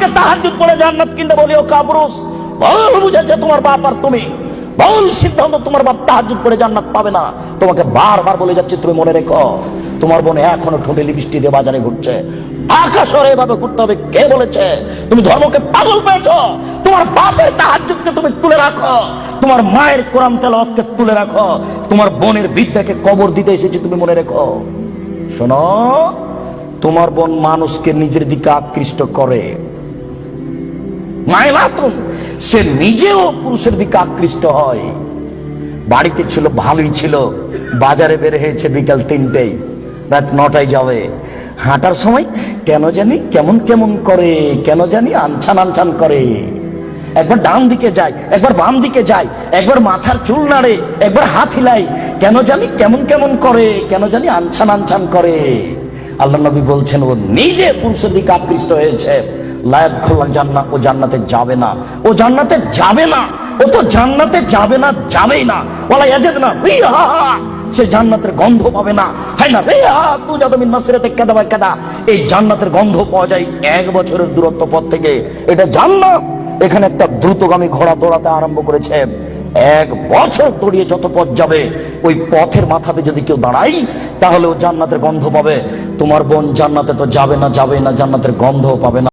বাপকে তাহাজ্জুদ পড়ে জান্নাত কিনতে বলিও কাবরুস, ভুল বুঝেছে তোমার বাপ আর তুমি, ভুল সিদ্ধান্ত। তোমার বাপ তাহাজ্জুদ পড়ে জান্নাত পাবে না। তোমাকে বারবার বলে যাচ্ছে, তুমি মনে রেখো, তোমার বোন এখনো ঠোঁটে লিপস্টিক দিয়ে বাজারে ঘুরছে। আকাশরে এভাবে ঘুরতে হবে কে বলেছে? তুমি ধর্মকে পাগল পেয়েছো। তোমার বাপের তাহাজ্জুদকে তুমি তুলে রাখো, তোমার মায়ের কোরআন তেলাওয়াতকে তুলে রাখো, তোমার বোনের বিদ্যাকে কবর দিতে এসেছি, তুমি মনে রেখো। শোনো, তোমার বোন মানুষকে নিজের দিকে আকৃষ্ট করে, মাইলাতুন, সে নিজেও পুরুষের দিকে আকৃষ্ট হয়। বাড়িতে ছিল ভালোই ছিল, বাজারে বের হয়েছে বিকাল 3টায়, রাত 9টায় যাবে। হাঁটার সময় কেন জানি কেমন কেমন করে, কেন জানি আনছান আনছান করে। একবার ডান দিকে যায়, একবার বাম দিকে যায়, একবার মাথার চুল নাড়ে, একবার হাত হিলায়, কেন জানি কেমন কেমন করে, কেন জানি আনছান আনছান করে। আল্লাহ নবী বলছেন, ও নিজে পুরুষের দিকে আকৃষ্ট হয়েছে, লা ইয়াদখুলুল জান্নাহ, ও জান্নাতে যাবে না, ও জান্নাতে যাবে না, ও তো জান্নাতে যাবে না, যাবেই না। ওয়ালা ইয়াজিদনা রিহা, সে জান্নাতের গন্ধ পাবে না। হায় না রিহা তুজাদু মিন মাসিরাতি কাদা ওয়া কাদা, এই জান্নাতের গন্ধ পাওয়া যায় 1 বছরের দূরত্ব পথ থেকে। এটা জান্নাত। এখানে একটা দ্রুতগামী ঘোড়া দৌড়াতে আরম্ভ করেছে, 1 বছর দৌড়িয়ে যত পথ যাবে, ওই পথের মাথাতে যদি কেউ দাঁড়াই, তাহলে ও জান্নাতের গন্ধ পাবে। তোমার বোন জান্নাতে তো যাবে না, যাবে না, জান্নাতের গন্ধ পাবে না।